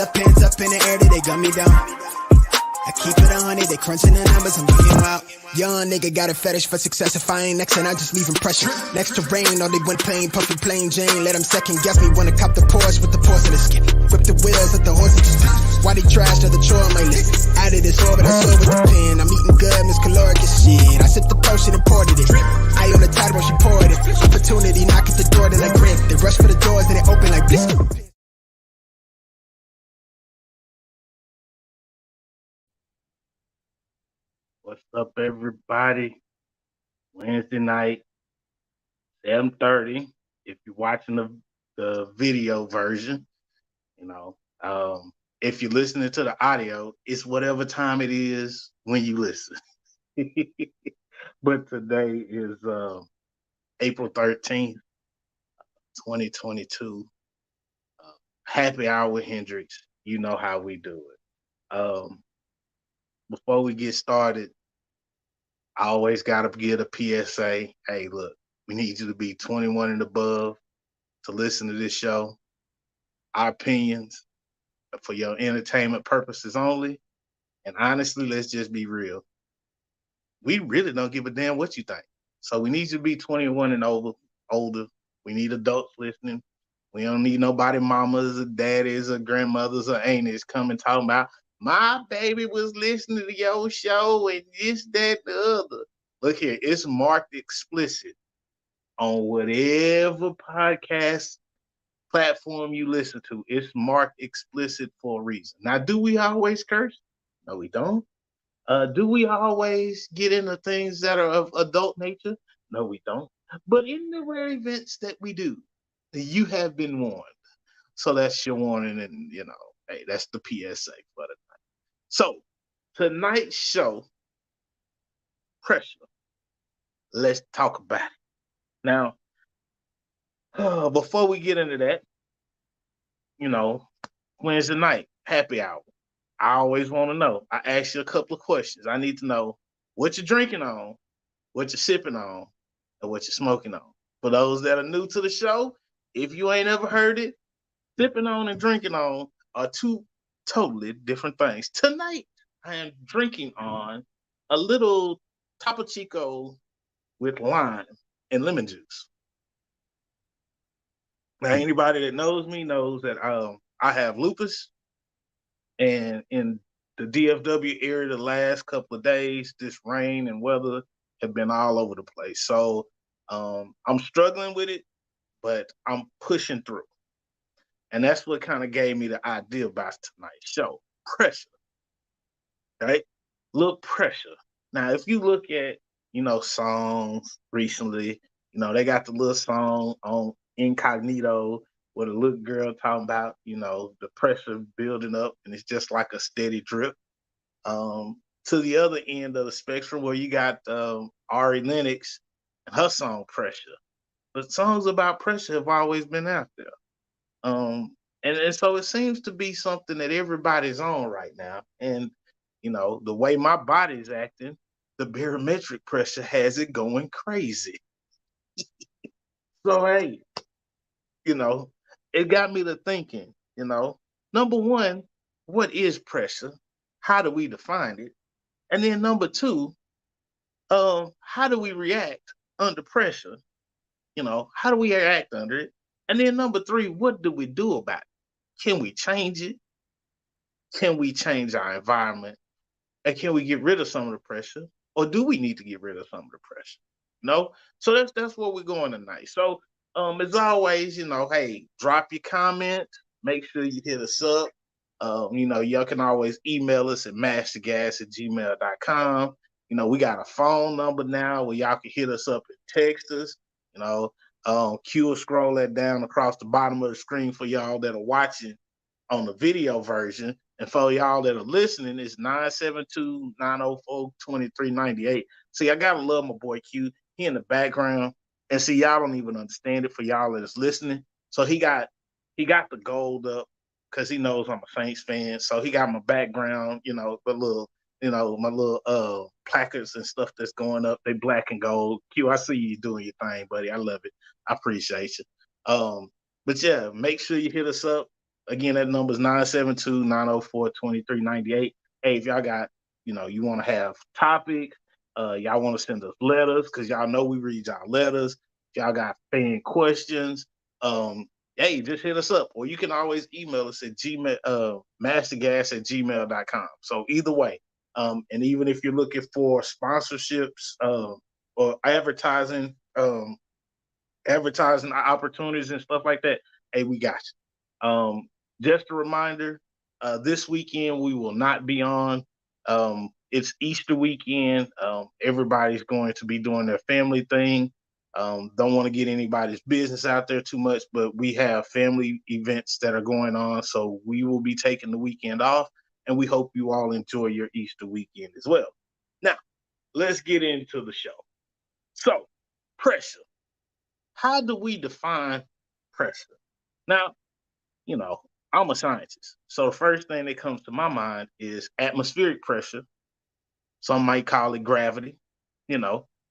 hands up in the air, they gun me down. I keep it 100, they crunching the numbers, I'm getting wild. Young nigga got a fetish for success. If I ain't next, and I just leave him pressure. Next to rain, all they went plain, puffy plain Jane. Let them second guess me, wanna cop the Porsche with the porcelain skin. Whip the wheels, let the horses just spin. Why they trash to the chore on my list? Out of this orbit, I saw with the pen. I'm eating good, Miss Caloric as shit. I sipped the potion and poured it in. I on the tide when she poured it. Opportunity, knock at the door, then I grip. They rush for the doors, then they open like bliss. What's up, everybody? Wednesday night, 7:30. If you're watching the video version, if you're listening to the audio, it's whatever time it is when you listen. But today is April 13th, 2022. Happy hour with Hendrix. You know how we do it. Before we get started, I always got to get a PSA. Hey, look, we need you to be 21 and above to listen to this show. Our opinions are for your entertainment purposes only. And honestly, let's just be real. We really don't give a damn what you think. So we need you to be 21 and older. We need adults listening. We don't need nobody mamas or daddies or grandmothers or aunties coming talking about, my baby was listening to your show and this, that, the other. Look here, it's marked explicit on whatever podcast platform you listen to. It's marked explicit for a reason. Now, do we always curse? No, we don't. Do we always get into things that are of adult nature? No, we don't. But in the rare events that we do, you have been warned. So that's your warning, and hey, that's the PSA for the night. So tonight's show, pressure. Let's talk about it. Now, before we get into that, Wednesday night, happy hour. I always want to know. I ask you a couple of questions. I need to know what you're drinking on, what you're sipping on, and what you're smoking on. For those that are new to the show, if you ain't ever heard it, sipping on and drinking on are two totally different things. Tonight, I am drinking on a little Topo Chico with lime and lemon juice. Now, anybody that knows me knows that I have lupus, and in the DFW area the last couple of days, this rain and weather have been all over the place. So I'm struggling with it, but I'm pushing through. And that's what kind of gave me the idea about tonight's show. Pressure. Right? Little pressure. Now, if you look at, songs recently, they got the little song on Incognito with a little girl talking about, the pressure building up, and it's just like a steady drip. To the other end of the spectrum where you got Ari Lennox and her song Pressure. But songs about pressure have always been out there. And so it seems to be something that everybody's on right now. And, the way my body's acting, the barometric pressure has it going crazy. So, hey, it got me to thinking, number one, what is pressure? How do we define it? And then number two, how do we react under pressure? How do we react under it? And then number three, what do we do about it? Can we change it? Can we change our environment? And can we get rid of some of the pressure? Or do we need to get rid of some of the pressure? No? So that's where we're going tonight. So as always, hey, drop your comments. Make sure you hit us up. Y'all can always email us at mastergas@gmail.com. We got a phone number now where y'all can hit us up and text us. Q will scroll that down across the bottom of the screen for y'all that are watching on the video version. And for y'all that are listening, it's 972-904-2398. See, I gotta love my boy Q. He in the background. And see, y'all don't even understand it for y'all that is listening. So he got the gold up because he knows I'm a Saints fan. So he got my background, the little, my little placards and stuff that's going up. They black and gold. Q, I see you doing your thing, buddy. I love it. I appreciate you. But yeah, make sure you hit us up. Again, that number is 972-904-2398. Hey, if y'all got, you want to have topics, y'all want to send us letters, because y'all know we read y'all letters. If y'all got fan questions, hey, just hit us up. Or you can always email us at gmail, mastergas@gmail.com. So either way, and even if you're looking for sponsorships or advertising opportunities and stuff like that, hey, we got you. Just a reminder, this weekend we will not be on. It's Easter weekend. Everybody's going to be doing their family thing. Don't want to get anybody's business out there too much, but we have family events that are going on, so we will be taking the weekend off, and we hope you all enjoy your Easter weekend as well. Now, let's get into the show. So, pressure. How do we define pressure? Now, I'm a scientist. So the first thing that comes to my mind is atmospheric pressure. Some might call it gravity, and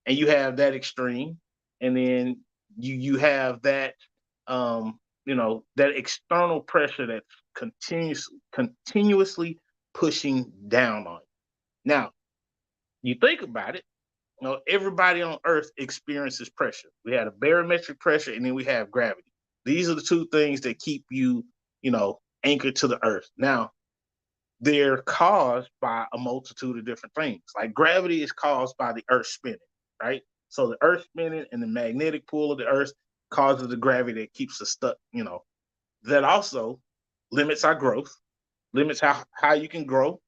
you have that extreme. And then you have that that external pressure that's continuously pushing down on you. Now, you think about it, everybody on Earth experiences pressure. We have a barometric pressure, and then we have gravity. These are the two things that keep you, anchored to the Earth. Now, they're caused by a multitude of different things. Like gravity is caused by the Earth spinning, right? So the Earth spinning and the magnetic pull of the Earth causes the gravity that keeps us stuck. That also limits our growth, limits how high you can grow,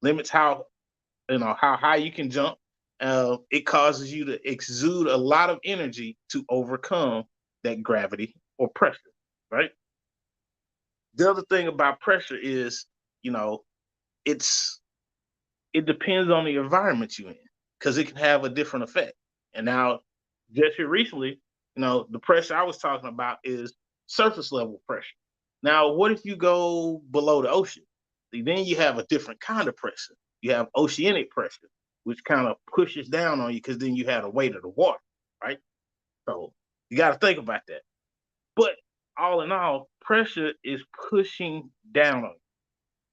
limits how high you can jump. It causes you to exude a lot of energy to overcome that gravity or pressure, right? The other thing about pressure is, it depends on the environment you're in, because it can have a different effect. And now, just here recently, the pressure I was talking about is surface level pressure. Now, what if you go below the ocean? Then you have a different kind of pressure. You have oceanic pressure, which kind of pushes down on you, because then you have the weight of the water, right? So you got to think about that. But all in all, pressure is pushing down on you.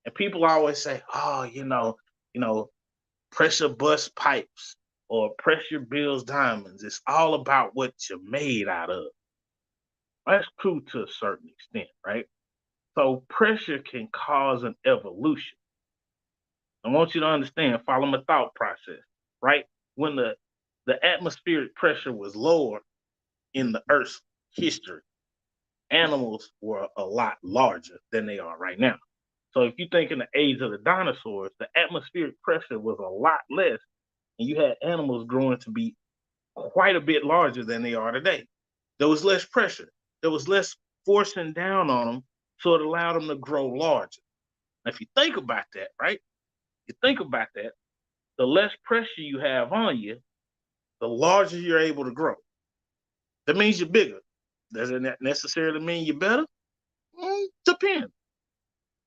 And people always say, oh, pressure busts pipes or pressure builds diamonds. It's all about what you're made out of. That's true to a certain extent, right? So pressure can cause an evolution. I want you to understand, follow my thought process, right? When the atmospheric pressure was lower in the Earth's history, animals were a lot larger than they are right now. So if you think in the age of the dinosaurs, the atmospheric pressure was a lot less, and you had animals growing to be quite a bit larger than they are today. There was less pressure. There was less forcing down on them, so it allowed them to grow larger. Now, if you think about that, right? You think about that, the less pressure you have on you, the larger you're able to grow. That means you're bigger. Does it necessarily mean you're better? Depends.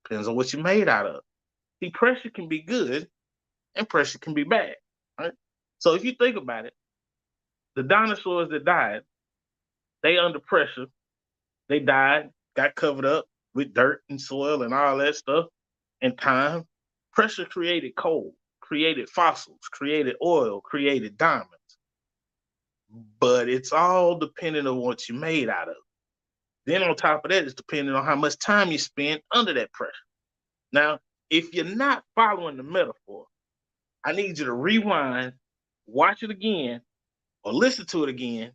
Depends on what you're made out of. See, pressure can be good and pressure can be bad, right? So if you think about it, the dinosaurs that died, they under pressure, they died, got covered up with dirt and soil and all that stuff. And time, pressure created coal, created fossils, created oil, created diamonds. But it's all dependent on what you're made out of. Then on top of that, it's dependent on how much time you spend under that pressure. Now, if you're not following the metaphor, I need you to rewind, watch it again, or listen to it again,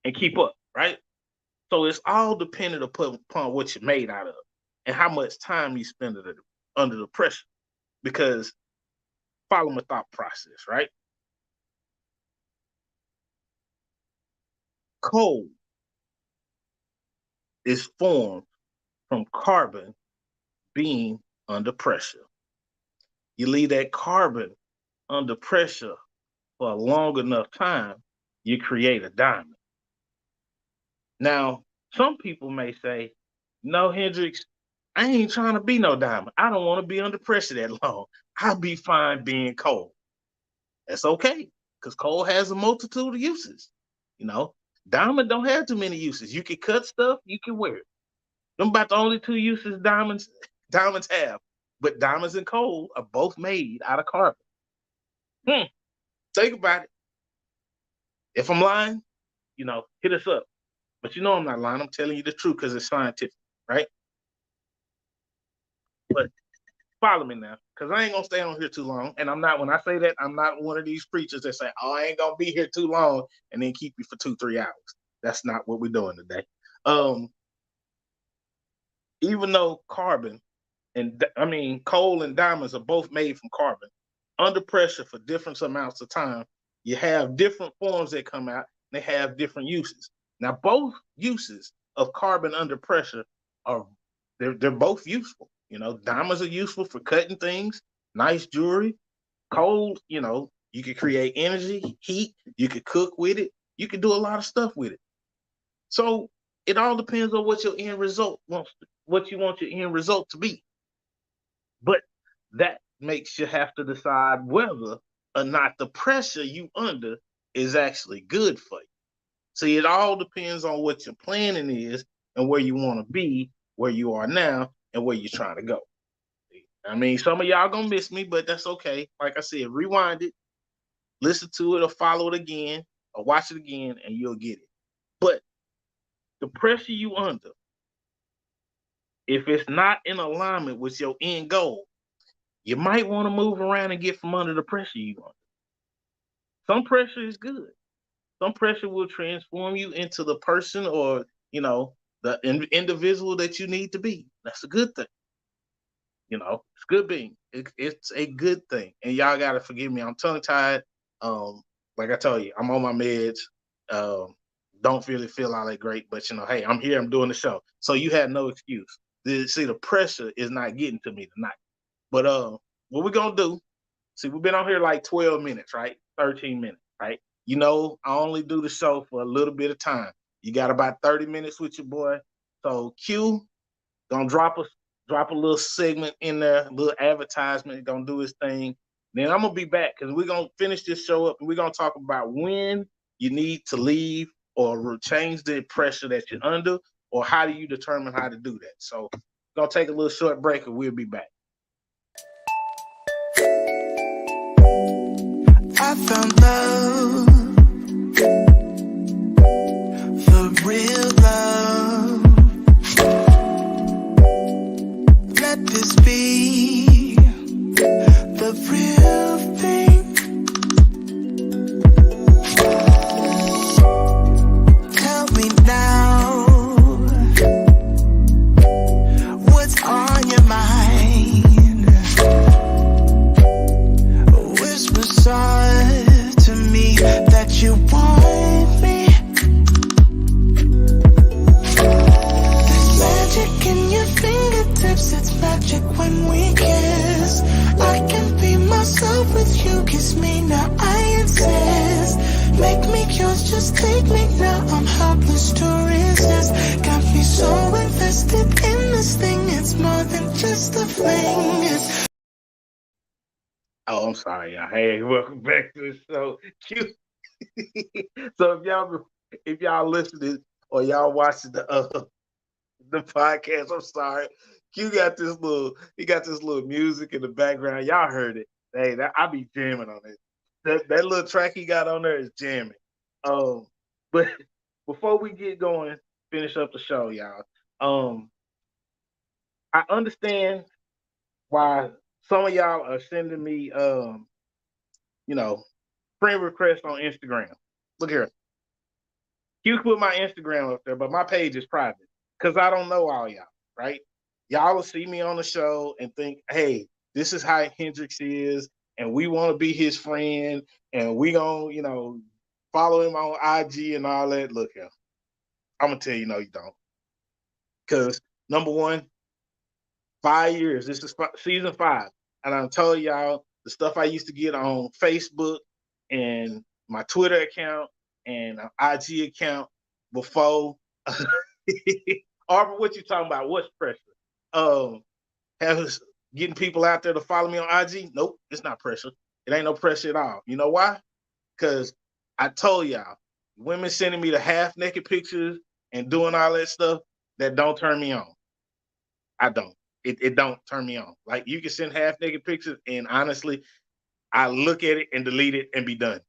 and keep up, right? So it's all dependent upon what you're made out of and how much time you spend under the pressure. Because follow my thought process, right? Coal is formed from carbon being under pressure. You leave that carbon under pressure for a long enough time, you create a diamond. Now, some people may say, no, Hendrix, I ain't trying to be no diamond. I don't want to be under pressure that long. I'll be fine being coal. That's okay, because coal has a multitude of uses. Diamond don't have too many uses. You can cut stuff, you can wear it. Them about the only two uses diamonds have. But diamonds and coal are both made out of carbon. Think about it. If I'm lying, hit us up. But I'm not lying. I'm telling you the truth because it's scientific, right? But follow me now, because I ain't gonna stay on here too long. And I'm not, when I say that, I'm not one of these preachers that say, "Oh, I ain't gonna be here too long," and then keep you for 2-3 hours. That's not what we're doing today. Even though coal and diamonds are both made from carbon, under pressure for different amounts of time, you have different forms that come out. And they have different uses. Now, both uses of carbon under pressure are they're both useful. Diamonds are useful for cutting things, nice jewelry. Coal, you could create energy, heat. You could cook with it. You could do a lot of stuff with it. So it all depends on what your end result what you want your end result to be. But that makes you have to decide whether or not the pressure you under is actually good for you. See, it all depends on what your planning is and where you want to be, where you are now, and where you're trying to go. Some of y'all gonna miss me, but that's okay. Like I said, rewind it, listen to it, or follow it again, or watch it again, and you'll get it. But the pressure you under, if it's not in alignment with your end goal, you might want to move around and get from under the pressure you under. Some pressure is good. Some pressure will transform you into the person or, the individual that you need to be. That's a good thing. It's good being. It's a good thing. And y'all got to forgive me. I'm tongue tied. Like I told you, I'm on my meds. Don't really feel all that great, but hey, I'm here. I'm doing the show. So you had no excuse. See, the pressure is not getting to me tonight. But what we're gonna do? See, we've been on here like 12 minutes, right? 13 minutes, right? I only do the show for a little bit of time. You got about 30 minutes with your boy. So Q gonna drop a little segment in there, a little advertisement, gonna do his thing. Then I'm gonna be back because we're gonna finish this show up and we're gonna talk about when you need to leave or change the pressure that you're under, or how do you determine how to do that. So gonna take a little short break and we'll be back. I found love, the real love. Let this be the real thing. Tell me now, what's on your mind? Whisper soft to me that you want me. There's magic in your fingertips, it's magic when we kiss. I can be myself with you, kiss me now, I insist. Make me yours, just take me now, I'm helpless to resist. Got me so invested in this thing, it's more than just a fling. It's Oh, I'm sorry, y'all. Hey, welcome back to the show. So if y'all listening or y'all watching the podcast, I'm sorry. He got this little music in the background. Y'all heard it. Hey, I be jamming on it. That little track he got on there is jamming. But before we get going, finish up the show, y'all. I understand why some of y'all are sending me friend requests on Instagram. Look here. You can put my Instagram up there, but my page is private because I don't know all y'all, right? Y'all will see me on the show and think, hey, this is how Hendrix is, and we want to be his friend, and we gonna, follow him on IG and all that. Look here. I'm gonna tell you, no, you don't. Because number one, 5 years. This is season 5, and I'm telling y'all the stuff I used to get on Facebook and my Twitter account and IG account before. Arbor, what you talking about? What's pressure? Has getting people out there to follow me on IG? Nope, it's not pressure. It ain't no pressure at all. You know why? Because I told y'all, women sending me the half naked pictures and doing all that stuff that don't turn me on. I don't. It don't turn me on. Like you can send half naked pictures, and honestly, I look at it and delete it and be done.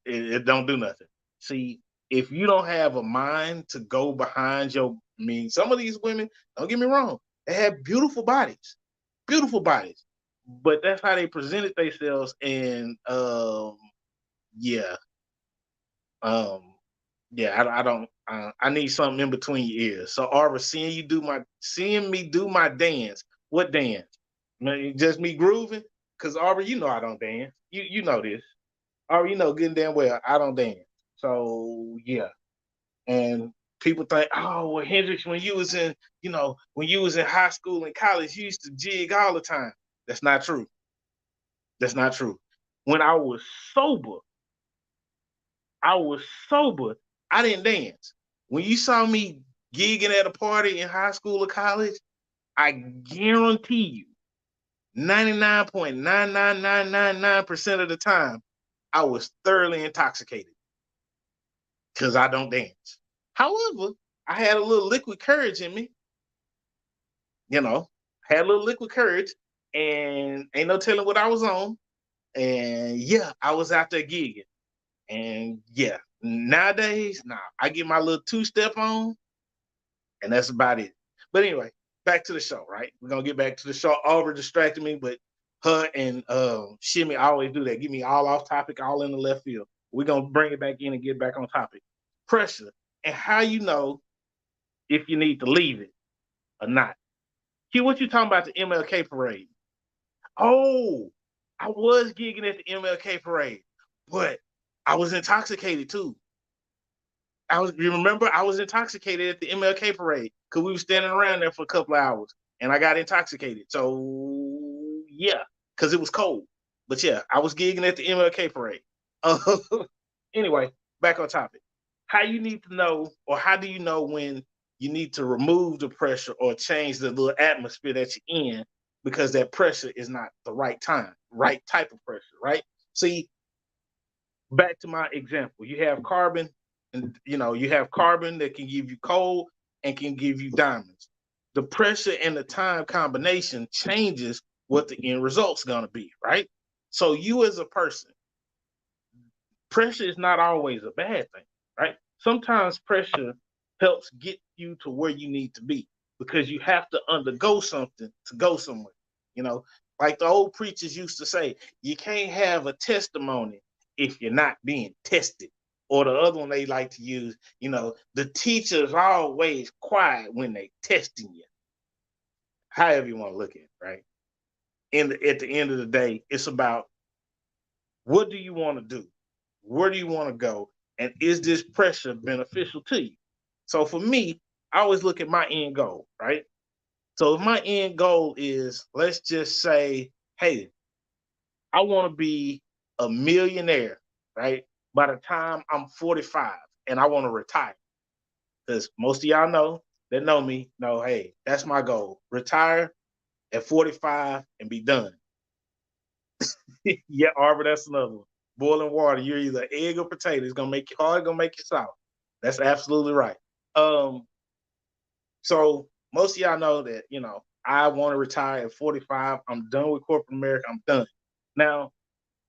It don't do nothing. See, if you don't have a mind to go behind your, I mean, some of these women, don't get me wrong, they have beautiful bodies, but that's how they presented themselves, and yeah, um, yeah, I don't. I need something in between your ears. So, Arbor, seeing me do my dance. What dance? Just me grooving? Cause Arbor, you know I don't dance. You know this. Arbor, you know good and damn well I don't dance. So yeah, and people think, oh well, Hendrix, when you was in high school and college, you used to jig all the time. That's not true. That's not true. When sober, I was sober. I didn't dance. When you saw me gigging at a party in high school or college, I guarantee you, 99.99999% of the time, I was thoroughly intoxicated because I don't dance. However, I had a little liquid courage in me, you know, had a little liquid courage, and ain't no telling what I was on. And yeah, I was out there gigging. And yeah, nowadays, nah, I get my little two-step on, and that's about it. But anyway, back to the show, right? We're gonna get back to the show. Aubrey distracted me, but her and Shimmy always do that. Get me all off topic, all in the left field. We're gonna bring it back in and get back on topic. Pressure and how you know if you need to leave it or not. Q, what you talking about the MLK parade? Oh, I was gigging at the MLK parade, but I was intoxicated too. You remember I was intoxicated at the MLK parade because we were standing around there for a couple of hours and I got intoxicated. So yeah, because it was cold. But yeah, I was gigging at the MLK parade. Uh, anyway, back on topic. How you need to know, or how do you know when you need to remove the pressure or change the little atmosphere that you're in because that pressure is not the right time, right type of pressure, right? See, back to my example, you have carbon, and you have carbon that can give you coal and can give you diamonds. The pressure and the time combination changes what the end result's going to be, right? So you as a person, pressure is not always a bad thing, right? Sometimes pressure helps get you to where you need to be because you have to undergo something to go somewhere. You know, like the old preachers used to say, you can't have a testimony if you're not being tested. Or the other one they like to use, the teacher's always quiet when they testing you. However you want to look at it, right? At the end of the day, it's about what do you want to do? Where do you want to go? And is this pressure beneficial to you? So for me, I always look at my end goal, right? So if my end goal is, let's just say, hey, I want to be a millionaire, right? By the time I'm 45 and I want to retire. Because most of y'all that know me know, hey, that's my goal. Retire at 45 and be done. Yeah, Arbor, that's another one. Boiling water, you're either egg or potato. It's gonna make you hard, gonna make you soft. That's absolutely right. So most of y'all know that, I want to retire at 45. I'm done with corporate America. I'm done. Now,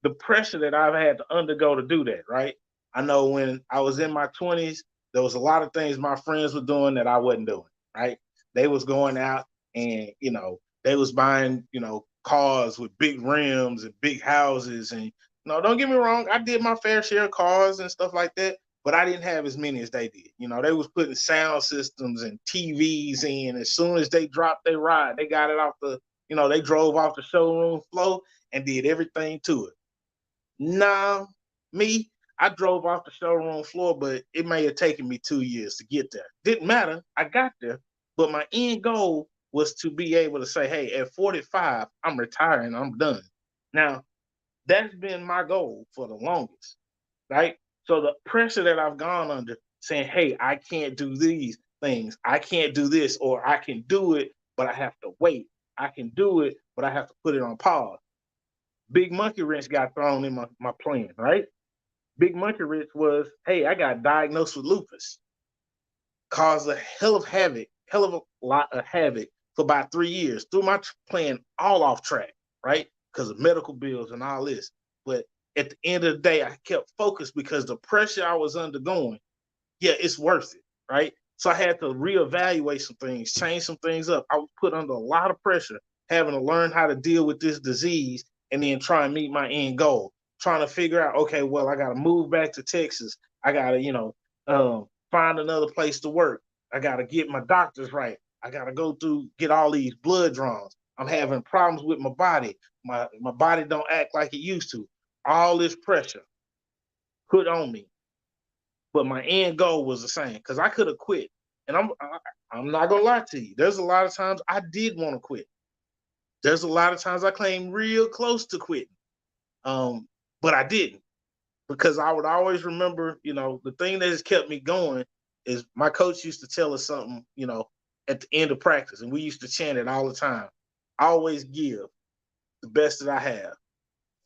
the pressure that I've had to undergo to do that, right? I know when I was in my 20s, there was a lot of things my friends were doing that I wasn't doing, right? They was going out and, they was buying, cars with big rims and big houses. And, don't get me wrong, I did my fair share of cars and stuff like that, but I didn't have as many as they did. They was putting sound systems and TVs in. As soon as they dropped their ride, they got it off they drove off the showroom floor and did everything to it. Nah, me, I drove off the showroom floor, but it may have taken me 2 years to get there. Didn't matter. I got there. But my end goal was to be able to say, hey, at 45, I'm retiring. I'm done. Now, that's been my goal for the longest, right? So the pressure that I've gone under saying, hey, I can't do these things. I can't do this, or I can do it, but I have to wait. I can do it, but I have to put it on pause. Big monkey wrench got thrown in my plan, right? Big monkey wrench was, hey, I got diagnosed with lupus. Caused a hell of a lot of havoc for about 3 years, threw my plan all off track, right? Because of medical bills and all this. But at the end of the day, I kept focused because the pressure I was undergoing, yeah, it's worth it, right? So I had to reevaluate some things, change some things up. I was put under a lot of pressure, having to learn how to deal with this disease and then try and meet my end goal. Trying to figure out, okay, well, I got to move back to Texas. I got to, find another place to work. I got to get my doctors right. I got to go through, get all these blood draws. I'm having problems with my body. My body don't act like it used to. All this pressure put on me, but my end goal was the same because I could have quit. And I'm not gonna lie to you. There's a lot of times I did want to quit. There's a lot of times I came real close to quitting, but I didn't because I would always remember, the thing that has kept me going is my coach used to tell us something, at the end of practice, and we used to chant it all the time. Always give the best that I have.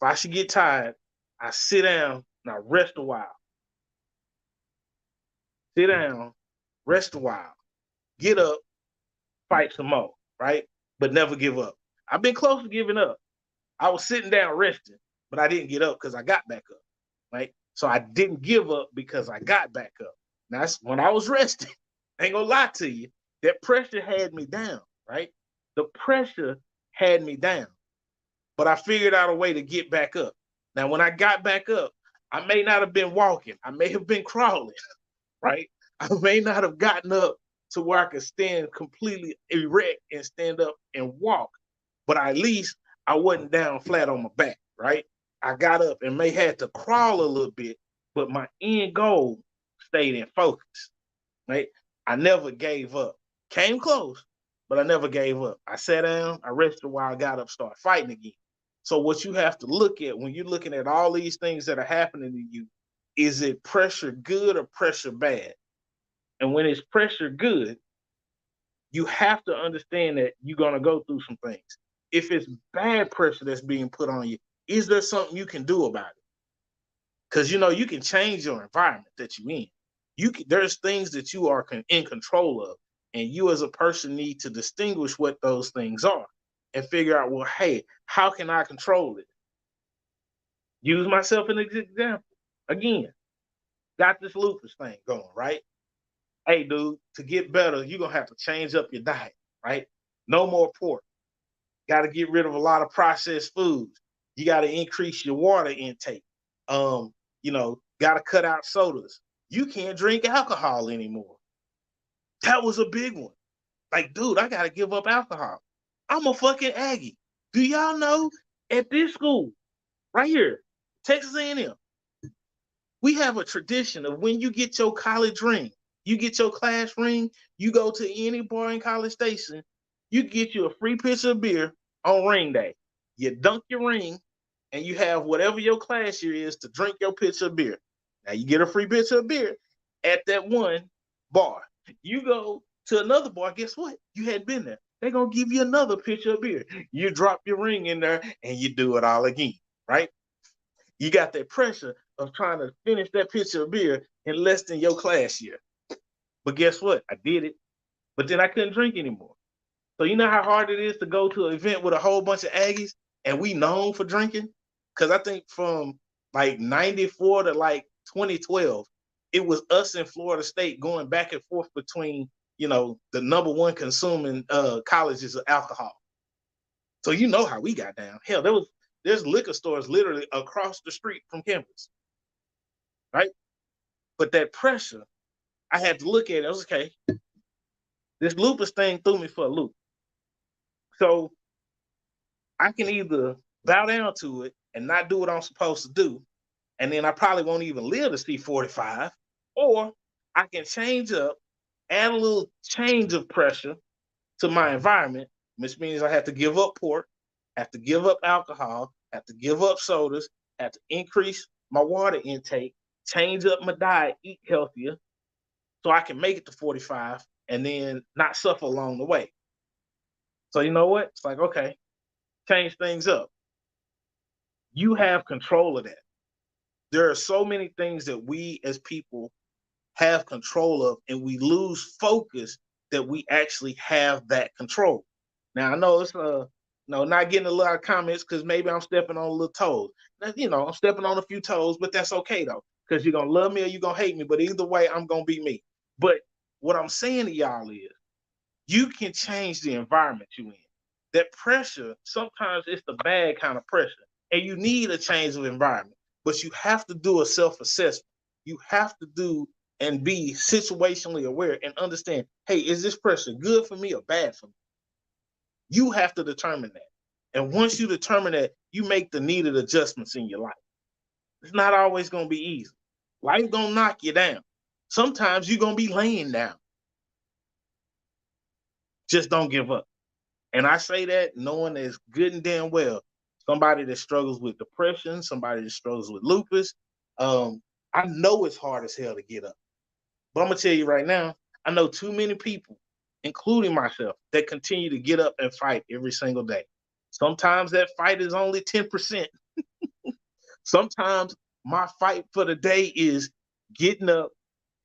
If I should get tired, I sit down and I rest a while. Sit down, rest a while, get up, fight some more, right? But never give up. I've been close to giving up. I was sitting down resting, but I didn't get up because I got back up, right? So I didn't give up because I got back up. Now, that's when I was resting. I ain't gonna lie to you. That pressure had me down, right? The pressure had me down, but I figured out a way to get back up. Now, when I got back up, I may not have been walking. I may have been crawling, right? I may not have gotten up to where I could stand completely erect and stand up and walk, but at least I wasn't down flat on my back, right? I got up and may had to crawl a little bit, but my end goal stayed in focus, right? I never gave up. Came close, but I never gave up. I sat down, I rested a while, got up, started fighting again. So what you have to look at when you're looking at all these things that are happening to you, is it pressure good or pressure bad? And when it's pressure good, you have to understand that you're going to go through some things. If it's bad pressure that's being put on you, is there something you can do about it? Because, you can change your environment that you're in. There's things that you are in control of, and you as a person need to distinguish what those things are and figure out, well, hey, how can I control it? Use myself as an example. Again, got this lupus thing going, right? Hey, dude, to get better, you're going to have to change up your diet, right? No more pork. Got to get rid of a lot of processed foods. You got to increase your water intake. Got to cut out sodas. You can't drink alcohol anymore. That was a big one. Like, dude, I got to give up alcohol. I'm a fucking Aggie. Do y'all know at this school, right here, Texas A&M, we have a tradition of when you get your college ring, you get your class ring, you go to any bar in College Station, you get you a free pitcher of beer on ring day. You dunk your ring, and you have whatever your class year is to drink your pitcher of beer. Now you get a free pitcher of beer at that one bar. You go to another bar, guess what? You hadn't been there. They're going to give you another pitcher of beer. You drop your ring in there, and you do it all again, right? You got that pressure of trying to finish that pitcher of beer in less than your class year. But guess what? I did it. But then I couldn't drink anymore. So you know how hard it is to go to an event with a whole bunch of Aggies and we known for drinking? Because I think from like 94 to like 2012, it was us in Florida State going back and forth between, the number one consuming colleges of alcohol. So you know how we got down. Hell, there's liquor stores literally across the street from campus, right? But that pressure, I had to look at it. I was okay. This lupus thing threw me for a loop. So I can either bow down to it and not do what I'm supposed to do, and then I probably won't even live to see 45, or I can change up, add a little change of pressure to my environment, which means I have to give up pork, have to give up alcohol, have to give up sodas, have to increase my water intake, change up my diet, eat healthier, so I can make it to 45 and then not suffer along the way. So you know what? It's like, okay, change things up. You have control of that. There are so many things that we as people have control of, and we lose focus that we actually have that control. Now I know it's no not getting a lot of comments because maybe I'm stepping on a little toes. I'm stepping on a few toes, but that's okay though, because you're gonna love me or you're gonna hate me. But either way, I'm gonna be me. But what I'm saying to y'all is you can change the environment you in. That pressure, sometimes it's the bad kind of pressure, and you need a change of environment. But you have to do a self-assessment. You have to do and be situationally aware and understand, hey, is this pressure good for me or bad for me? You have to determine that. And once you determine that, you make the needed adjustments in your life. It's not always going to be easy. Life going to knock you down. Sometimes you're going to be laying down. Just don't give up. And I say that knowing as good and damn well, somebody that struggles with depression, somebody that struggles with lupus, I know it's hard as hell to get up. But I'm going to tell you right now, I know too many people, including myself, that continue to get up and fight every single day. Sometimes that fight is only 10%. Sometimes my fight for the day is getting up,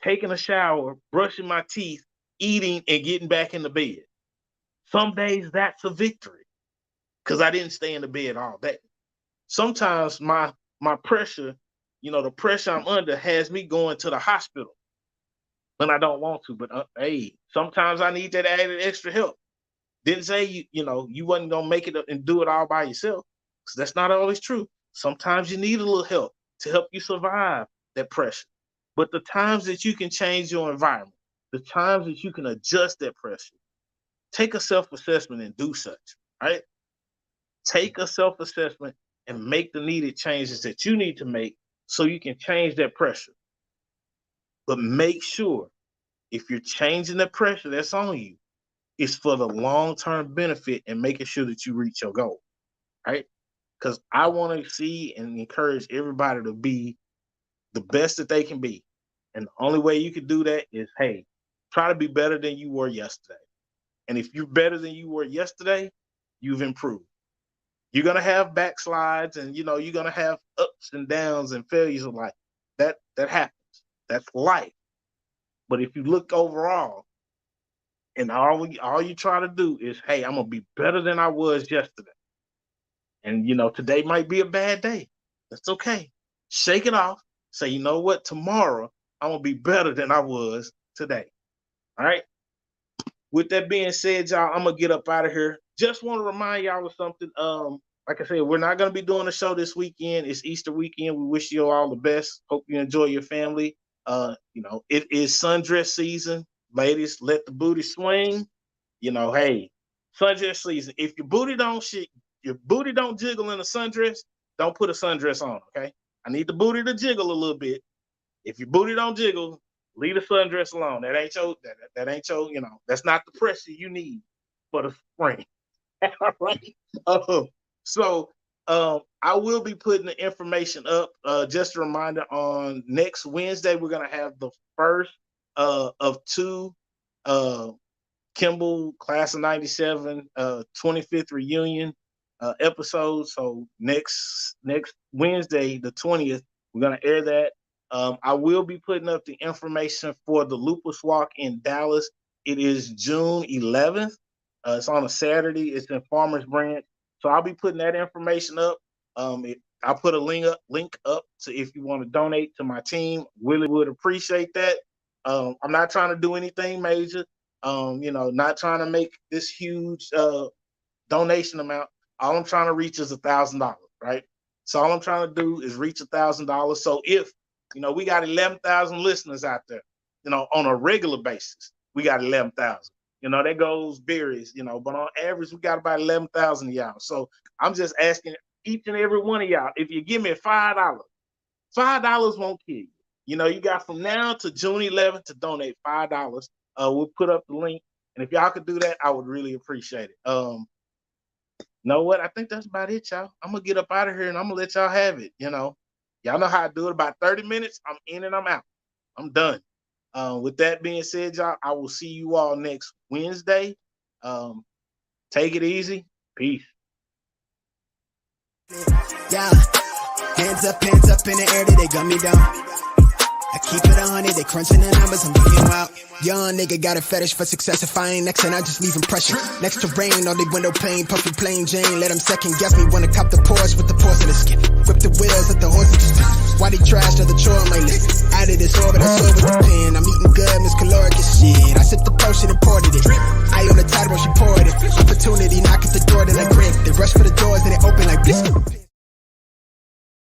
taking a shower, brushing my teeth, eating, and getting back in the bed. Some days that's a victory because I didn't stay in the bed all day. Sometimes my pressure, the pressure I'm under has me going to the hospital when I don't want to. But hey, sometimes I need that added extra help. Didn't say you wasn't gonna make it and do it all by yourself, because that's not always true. Sometimes you need a little help to help you survive that pressure. But the times that you can change your environment, the times that you can adjust that pressure, take a self-assessment and do such, right? Take a self-assessment and make the needed changes that you need to make so you can change that pressure. But make sure if you're changing the pressure that's on you, it's for the long-term benefit and making sure that you reach your goal, right? Because I want to see and encourage everybody to be the best that they can be. And the only way you can do that is, hey, try to be better than you were yesterday. And if you're better than you were yesterday, you've improved. You're going to have backslides and, you're going to have ups and downs and failures of life. That happens. That's life. But if you look overall, and all you try to do is, hey, I'm going to be better than I was yesterday. And, today might be a bad day. That's okay. Shake it off. Say, you know what? Tomorrow, I'm going to be better than I was today. All right? With that being said, y'all, I'm going to get up out of here. Just want to remind y'all of something. Like I said, we're not going to be doing a show this weekend. It's Easter weekend. We wish you all the best. Hope you enjoy your family. It is sundress season. Ladies, let the booty swing. Hey, sundress season. If your booty don't jiggle in a sundress, don't put a sundress on, okay? I need the booty to jiggle a little bit. If your booty don't jiggle, leave the sundress alone. That ain't your, that's not the pressure you need for the spring. All right. I will be putting the information up. Just a reminder, on next Wednesday, we're going to have the first of two Kimball Class of 97 25th reunion episodes. So next Wednesday, the 20th, we're going to air that. I will be putting up the information for the Lupus Walk in Dallas. It is June 11th. It's on a Saturday. It's in Farmers Branch. So I'll be putting that information up. I'll put a link up to if you want to donate to my team. Really would appreciate that. I'm not trying to do anything major. Not trying to make this huge donation amount. All I'm trying to reach is $1,000, right? So all I'm trying to do is reach $1,000. So if, we got 11,000 listeners out there, on a regular basis, we got 11,000. That goes varies, but on average, we got about 11,000 of y'all. So I'm just asking each and every one of y'all, if you give me $5 won't kill you. You got from now to June 11th to donate $5. We'll put up the link. And if y'all could do that, I would really appreciate it. Know what? I think that's about it, y'all. I'm going to get up out of here and I'm going to let y'all have it. Y'all know how I do it. About 30 minutes, I'm in and I'm out. I'm done. With that being said, y'all, I will see you all next Wednesday. Take it easy. Peace. Yeah, hands up in the air, they gun me down. I keep it 100, they crunching the numbers, I'm being wild. Young nigga got a fetish for success. If I ain't next, and I just leave impression. Next to rain, on the window pane, puffy plain Jane. Let them second guess me, wanna cop the Porsche with the porcelain skin. Whip the wheels, let the horses just spin. Why they trash to the chore on my list? Out of this orbit, I saw with the pen. I'm eating good, Miss Caloric as shit. I sipped the potion and poured it in. I on the tide when she poured it. Opportunity knock at the door, then I grin. They rush for the doors, then they open like bliss.